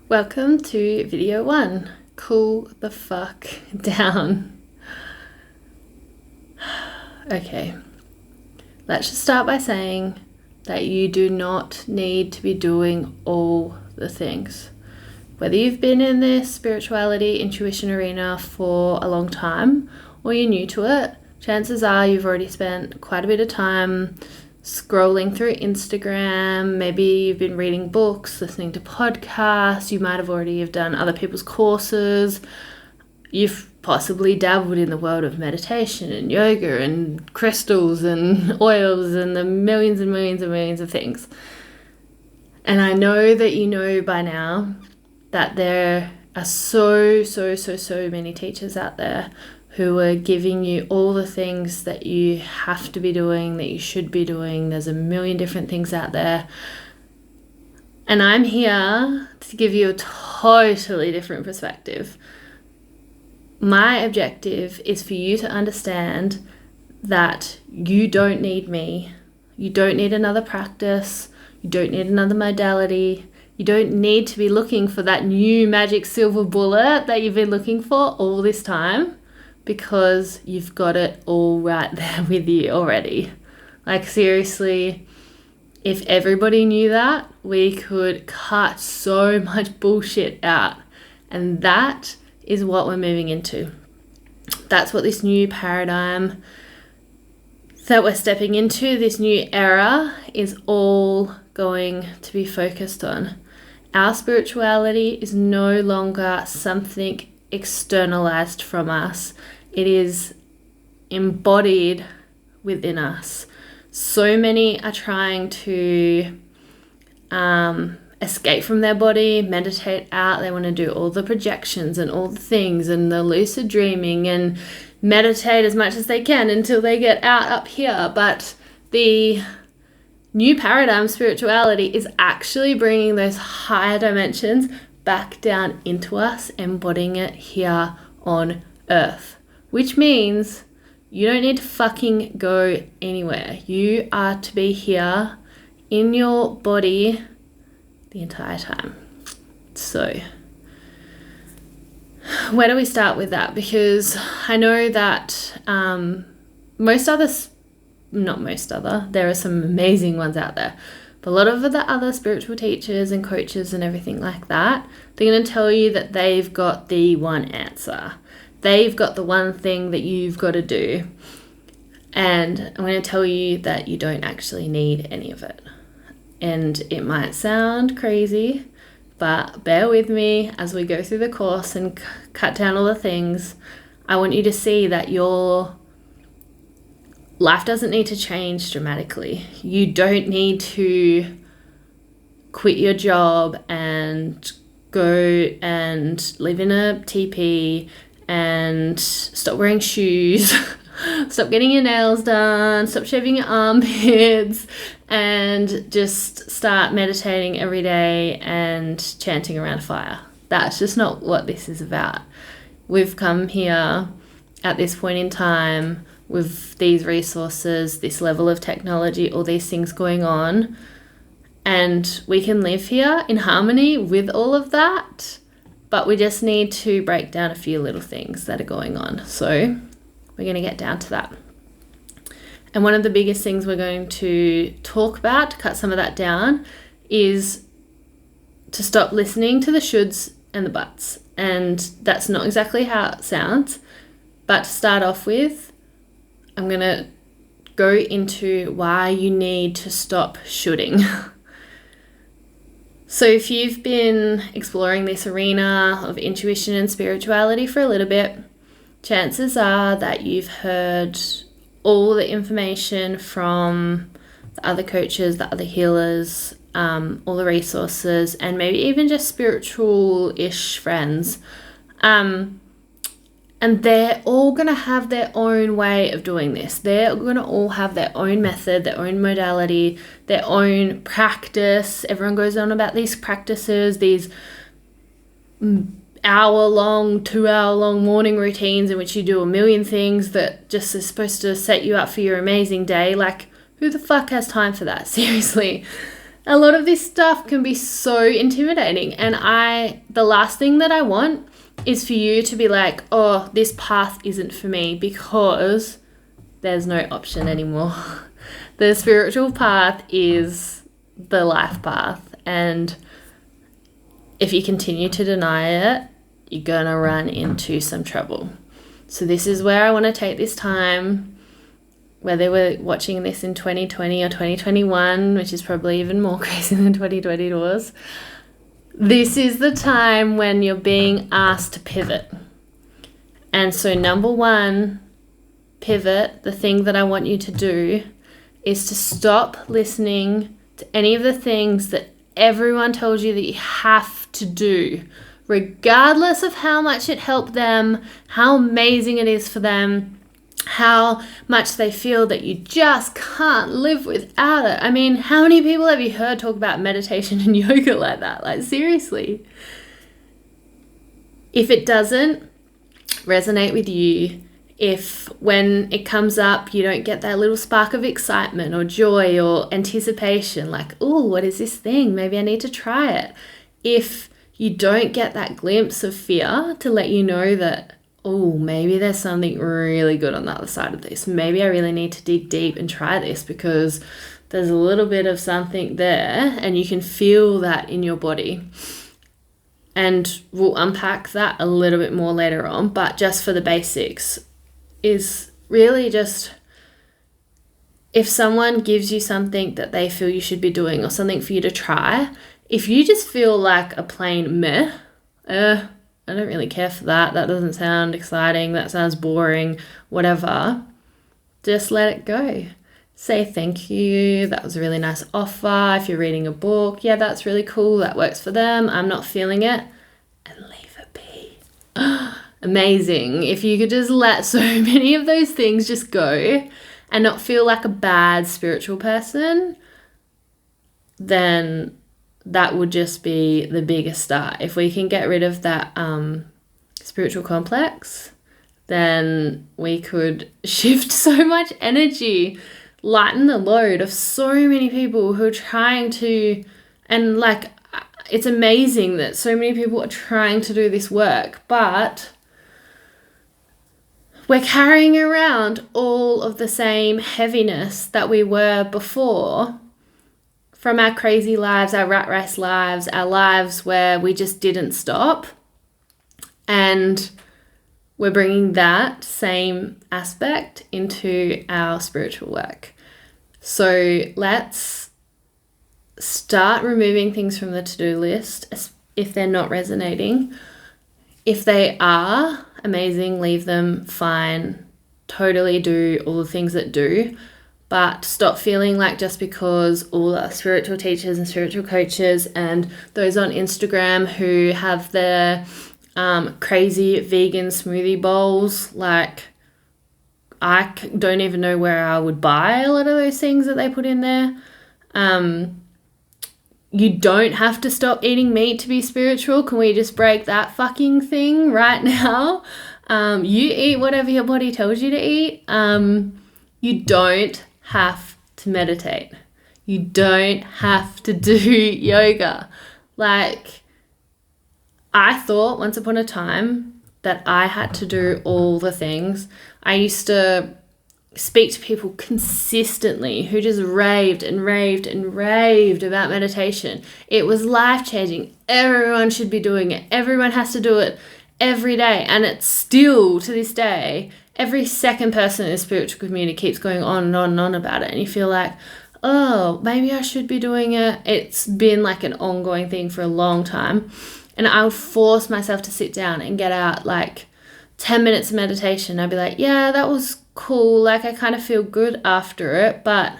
Welcome to video 1. Cool the fuck down. Okay, let's just start by saying that you do not need to be doing all the things. Whether you've been in this spirituality, intuition arena for a long time or you're new to it, chances are you've already spent quite a bit of time scrolling through Instagram. Maybe you've been reading books, listening to podcasts. You might have already have done other people's courses. You've possibly dabbled in the world of meditation and yoga and crystals and oils and the millions and millions and millions of things. And I know that you know by now that there are so many teachers out there who are giving you all the things that you have to be doing, that you should be doing. There's a million different things out there. And I'm here to give you a totally different perspective. My objective is for you to understand that you don't need me. You don't need another practice. You don't need another modality. You don't need to be looking for that new magic silver bullet that you've been looking for all this time, because you've got it all right there with you already. Like, seriously, if everybody knew that, we could cut so much bullshit out. And that is what we're moving into. That's what this new paradigm that we're stepping into, this new era, is all going to be focused on. Our spirituality is no longer something externalized from us. It is embodied within us. So many are trying to escape from their body, meditate out. They want to do all the projections and all the things and the lucid dreaming and meditate as much as they can until they get out up here. But the new paradigm spirituality is actually bringing those higher dimensions back down into us, embodying it here on earth. Which means you don't need to fucking go anywhere. You are to be here in your body the entire time. So, where do we start with that? Because I know that there are some amazing ones out there, but a lot of the other spiritual teachers and coaches and everything like that, they're going to tell you that they've got the one answer. They've got the one thing that you've got to do. And I'm going to tell you that you don't actually need any of it. And it might sound crazy, but bear with me as we go through the course and cut down all the things. I want you to see that your life doesn't need to change dramatically. You don't need to quit your job and go and live in a teepee and stop wearing shoes, stop getting your nails done, stop shaving your armpits, and just start meditating every day and chanting around a fire. That's just not what this is about. We've come here at this point in time with these resources, this level of technology, all these things going on, and we can live here in harmony with all of that. But we just need to break down a few little things that are going on. So we're going to get down to that. And one of the biggest things we're going to talk about, to cut some of that down, is to stop listening to the shoulds and the buts. And that's not exactly how it sounds. But to start off with, I'm going to go into why you need to stop shoulding. So if you've been exploring this arena of intuition and spirituality for a little bit, chances are that you've heard all the information from the other coaches, the other healers, all the resources, and maybe even just spiritual-ish friends. And they're all going to have their own way of doing this. They're going to all have their own method, their own modality, their own practice. Everyone goes on about these practices, these hour-long, 2-hour-long morning routines in which you do a million things that just are supposed to set you up for your amazing day. Like, who the fuck has time for that? Seriously. A lot of this stuff can be so intimidating. And the last thing that I want is for you to be like, oh, this path isn't for me, because there's no option anymore. The spiritual path is the life path. And if you continue to deny it, you're going to run into some trouble. So this is where I want to take this time, whether we're watching this in 2020 or 2021, which is probably even more crazy than 2020 was. This is the time when you're being asked to pivot. And so number one, pivot, the thing that I want you to do is to stop listening to any of the things that everyone tells you that you have to do, regardless of how much it helped them, how amazing it is for them, how much they feel that you just can't live without it. I mean, how many people have you heard talk about meditation and yoga like that? Like, seriously. If it doesn't resonate with you, if when it comes up you don't get that little spark of excitement or joy or anticipation, like, oh, what is this thing? Maybe I need to try it. If you don't get that glimpse of fear to let you know that, oh, maybe there's something really good on the other side of this. Maybe I really need to dig deep and try this because there's a little bit of something there, and you can feel that in your body. And we'll unpack that a little bit more later on, but just for the basics is really just, if someone gives you something that they feel you should be doing or something for you to try, if you just feel like a plain meh, I don't really care for that. That doesn't sound exciting. That sounds boring, whatever. Just let it go. Say thank you. That was a really nice offer. If you're reading a book, yeah, that's really cool. That works for them. I'm not feeling it. And leave it be. Amazing. If you could just let so many of those things just go and not feel like a bad spiritual person, then that would just be the biggest start. If we can get rid of that spiritual complex, then we could shift so much energy, lighten the load of so many people who are trying to, and like, it's amazing that so many people are trying to do this work, but we're carrying around all of the same heaviness that we were before, from our crazy lives, our rat race lives, our lives where we just didn't stop. And we're bringing that same aspect into our spiritual work. So let's start removing things from the to-do list if they're not resonating. If they are, amazing, leave them, fine. Totally do all the things that do. But stop feeling like just because all the spiritual teachers and spiritual coaches and those on Instagram who have their crazy vegan smoothie bowls, like, I don't even know where I would buy a lot of those things that they put in there. You don't have to stop eating meat to be spiritual. Can we just break that fucking thing right now? You eat whatever your body tells you to eat. You don't have to meditate. You don't have to do yoga. Like, I thought once upon a time that I had to do all the things. I used to speak to people consistently who just raved and raved and raved about meditation. It was life-changing. Everyone should be doing it. Everyone has to do it every day. And it's still, to this day, every second person in the spiritual community keeps going on and on and on about it. And you feel like, oh, maybe I should be doing it. It's been like an ongoing thing for a long time. And I would force myself to sit down and get out like 10 minutes of meditation. I'd be like, yeah, that was cool. Like, I kind of feel good after it, but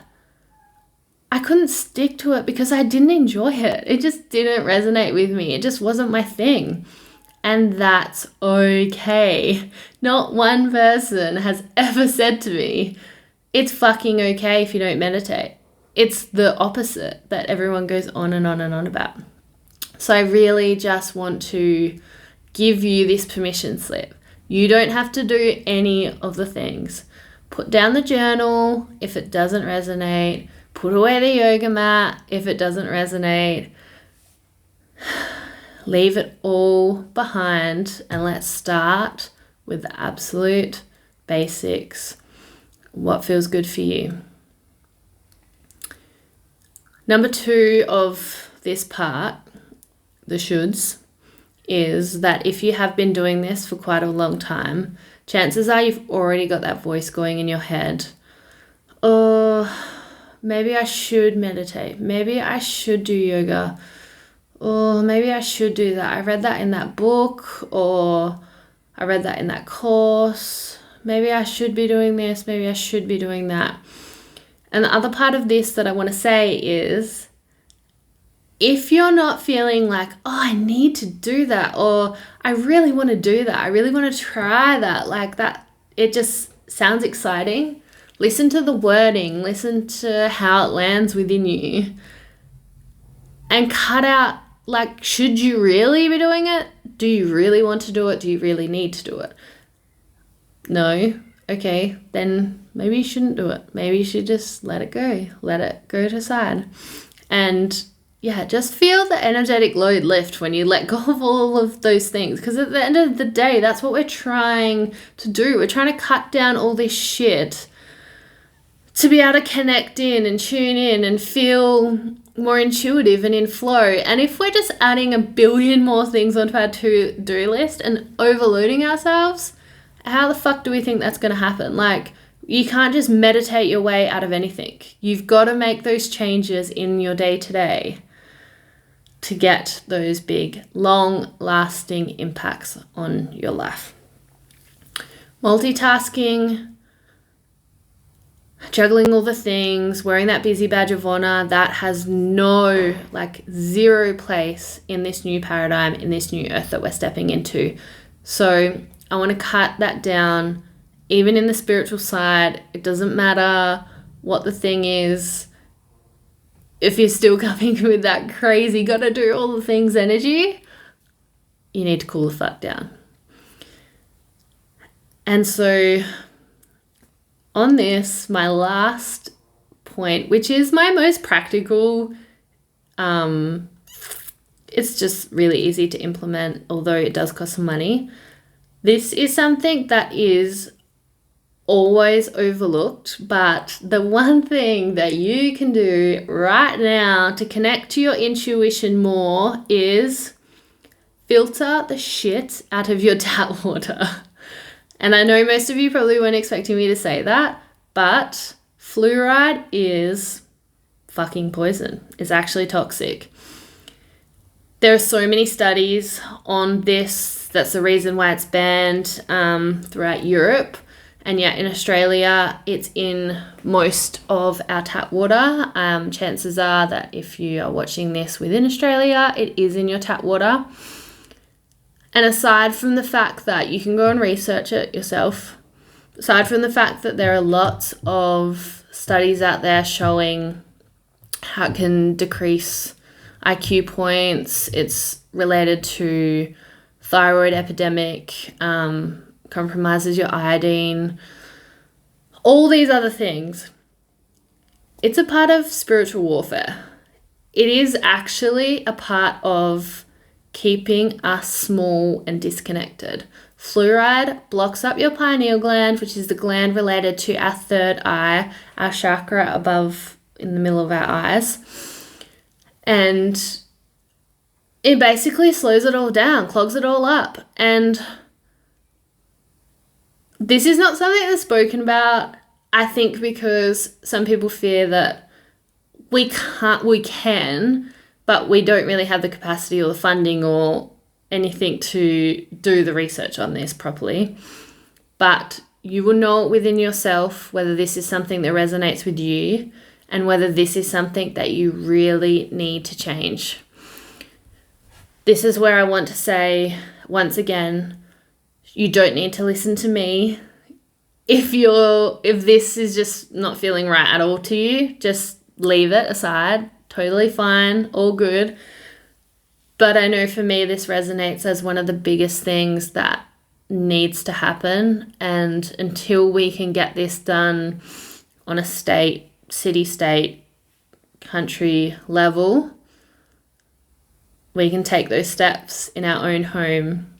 I couldn't stick to it because I didn't enjoy it. It just didn't resonate with me. It just wasn't my thing. And that's okay. Not one person has ever said to me, it's fucking okay if you don't meditate. It's the opposite that everyone goes on and on and on about. So I really just want to give you this permission slip. You don't have to do any of the things. Put down the journal if it doesn't resonate. put away the yoga mat if it doesn't resonate. Leave it all behind and let's start with the absolute basics. What feels good for you? Number 2 of this part, the shoulds, is that if you have been doing this for quite a long time, chances are you've already got that voice going in your head. Oh, maybe I should meditate. Maybe I should do yoga. Or maybe I should do that. I read that in that book, or I read that in that course. Maybe I should be doing this. Maybe I should be doing that. And the other part of this that I want to say is, if you're not feeling like, oh, I need to do that, or I really want to do that, I really want to try that, like that, it just sounds exciting. Listen to the wording, listen to how it lands within you, and cut out, like, should you really be doing it? Do you really want to do it? Do you really need to do it? No? Okay, then maybe you shouldn't do it. Maybe you should just let it go. Let it go to the side. And yeah, just feel the energetic load lift when you let go of all of those things. Because at the end of the day, that's what we're trying to do. We're trying to cut down all this shit to be able to connect in and tune in and feel more intuitive and in flow. And if we're just adding a billion more things onto our to-do list and overloading ourselves, how the fuck do we think that's going to happen? Like, you can't just meditate your way out of anything. You've got to make those changes in your day-to-day to get those big, long-lasting impacts on your life. Multitasking, juggling all the things, wearing that busy badge of honor, that has no, like, zero place in this new paradigm, in this new earth that we're stepping into. So I want to cut that down. Even in the spiritual side, it doesn't matter what the thing is. If you're still coming with that crazy, gotta do all the things energy, you need to cool the fuck down. And so on this, my last point, which is my most practical, it's just really easy to implement, although it does cost some money. This is something that is always overlooked, but the one thing that you can do right now to connect to your intuition more is filter the shit out of your tap water. And I know most of you probably weren't expecting me to say that, but fluoride is fucking poison. It's actually toxic. There are so many studies on this. That's the reason why it's banned throughout Europe. And yet in Australia, it's in most of our tap water. Chances are that if you are watching this within Australia, it is in your tap water. And aside from the fact that you can go and research it yourself, aside from the fact that there are lots of studies out there showing how it can decrease IQ points, it's related to thyroid epidemic, compromises your iodine, all these other things. It's a part of spiritual warfare. It is actually a part of keeping us small and disconnected. Fluoride blocks up your pineal gland, which is the gland related to our third eye, our chakra above in the middle of our eyes. And it basically slows it all down, clogs it all up. And this is not something that's spoken about, I think, because some people fear that we can, but we don't really have the capacity or the funding or anything to do the research on this properly. But you will know within yourself whether this is something that resonates with you and whether this is something that you really need to change. This is where I want to say, once again, you don't need to listen to me. If this is just not feeling right at all to you, just leave it aside. Totally fine, all good. But I know for me, this resonates as one of the biggest things that needs to happen. And until we can get this done on a city-state country level, we can take those steps in our own home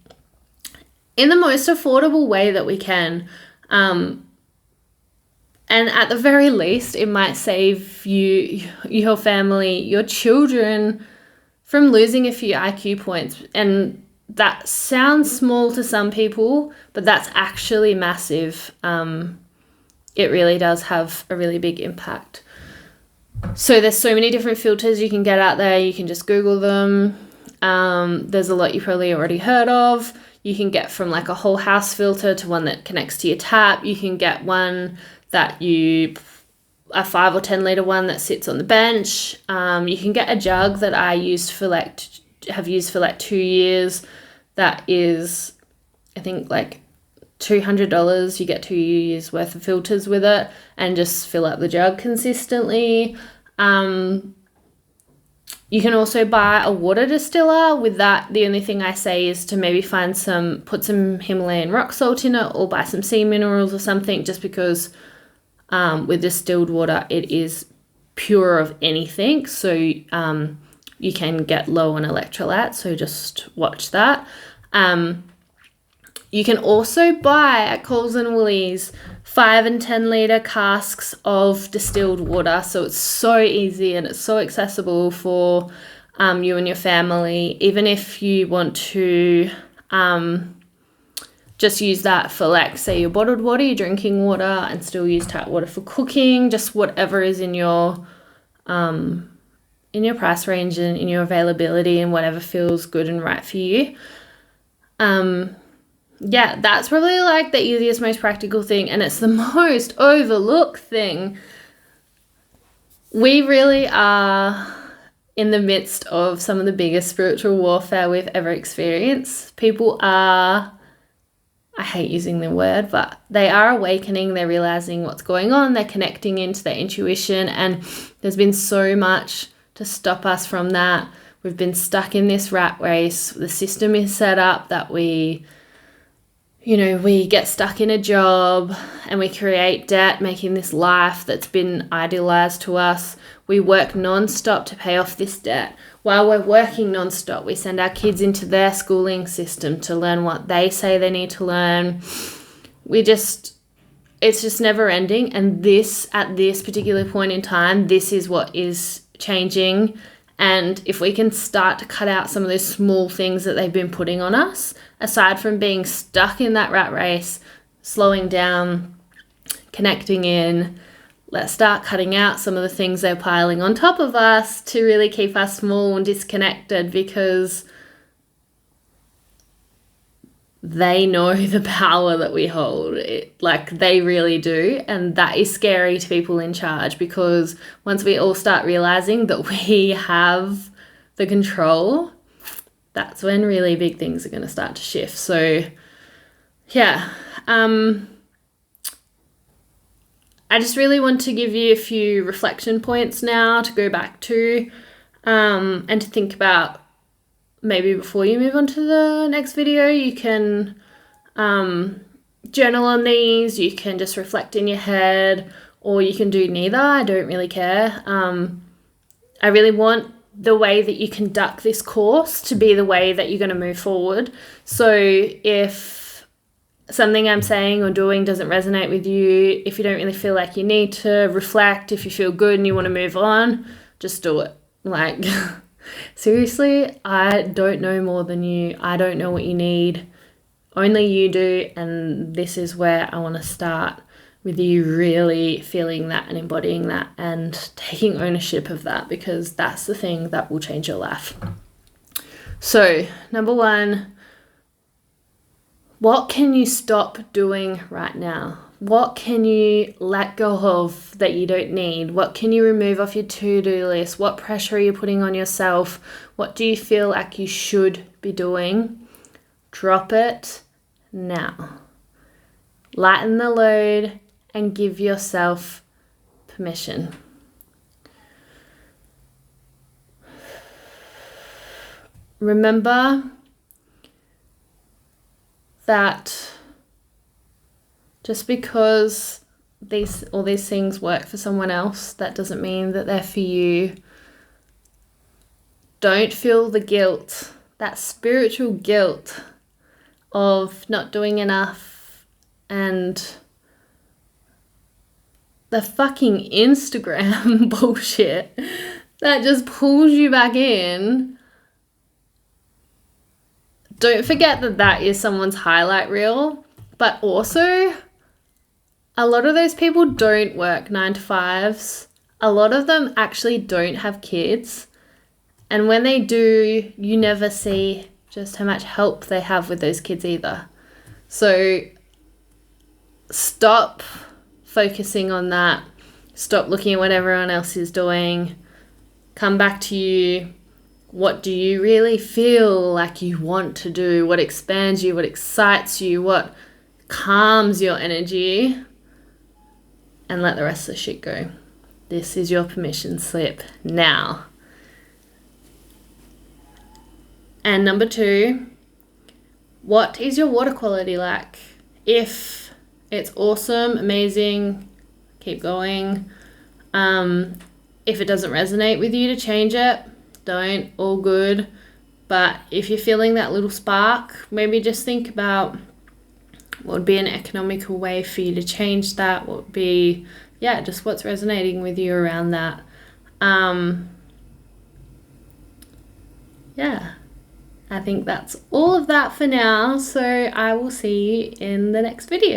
in the most affordable way that we can. And at the very least, it might save you, your family, your children from losing a few IQ points. And that sounds small to some people, but that's actually massive. It really does have a really big impact. So there's so many different filters you can get out there. You can just Google them. There's a lot you probably already heard of. You can get from like a whole house filter to one that connects to your tap. You can get one that a 5 or 10 litre one that sits on the bench. You can get a jug that I have used for like 2 years. That is, I think, like $200. You get 2 years worth of filters with it, and just fill up the jug consistently. You can also buy a water distiller. With that, the only thing I say is to maybe put some Himalayan rock salt in it, or buy some sea minerals or something, just because with distilled water, it is pure of anything. So you can get low on electrolytes, so just watch that. You can also buy at Coles and Woolies 5 and 10 litre casks of distilled water. So it's so easy and it's so accessible for you and your family. Even if you want to just use that for, like, say, your bottled water, your drinking water, and still use tap water for cooking, just whatever is in your price range and in your availability, and whatever feels good and right for you. Yeah, that's probably like the easiest, most practical thing, and it's the most overlooked thing. We really are in the midst of some of the biggest spiritual warfare we've ever experienced. People are, I hate using the word, but they are awakening. They're realizing what's going on. They're connecting into their intuition, and there's been so much to stop us from that. We've been stuck in this rat race. The system is set up that we get stuck in a job and we create debt, making this life that's been idealized to us. We work nonstop to pay off this debt. While we're working nonstop, we send our kids into their schooling system to learn what they say they need to learn. It's just never ending. And at this particular point in time, this is what is changing. And if we can start to cut out some of those small things that they've been putting on us, aside from being stuck in that rat race, slowing down, connecting in, let's start cutting out some of the things they're piling on top of us to really keep us small and disconnected, because they know the power that we hold. They really do. And that is scary to people in charge, because once we all start realizing that we have the control, that's when really big things are going to start to shift. So yeah, I just really want to give you a few reflection points now to go back to, and to think about. Maybe before you move on to the next video, you can journal on these. You can just reflect in your head, or you can do neither. I don't really care. I really want the way that you conduct this course to be the way that you're going to move forward. So if something I'm saying or doing doesn't resonate with you, if you don't really feel like you need to reflect, if you feel good and you want to move on, just do it. Seriously, I don't know more than you. I don't know what you need. Only you do. And this is where I want to start, with you really feeling that and embodying that and taking ownership of that, because that's the thing that will change your life. So, number 1, what can you stop doing right now? What can you let go of that you don't need? What can you remove off your to-do list? What pressure are you putting on yourself? What do you feel like you should be doing? Drop it now. Lighten the load and give yourself permission. Remember that just because all these things work for someone else, that doesn't mean that they're for you. Don't feel the guilt, that spiritual guilt of not doing enough, and the fucking Instagram bullshit that just pulls you back in. Don't forget that that is someone's highlight reel, but also a lot of those people don't work 9 to 5s. A lot of them actually don't have kids. And when they do, you never see just how much help they have with those kids either. So stop focusing on that. Stop looking at what everyone else is doing. Come back to you. What do you really feel like you want to do? What expands you? What excites you? What calms your energy? And let the rest of the shit go. This is your permission slip now. And number 2, what is your water quality like? If it's awesome, amazing, keep going. If it doesn't resonate with you to change it, don't, all good. But if you're feeling that little spark, maybe just think about what would be an economical way for you to change that. What would be, just what's resonating with you around that. I think that's all of that for now. So I will see you in the next video.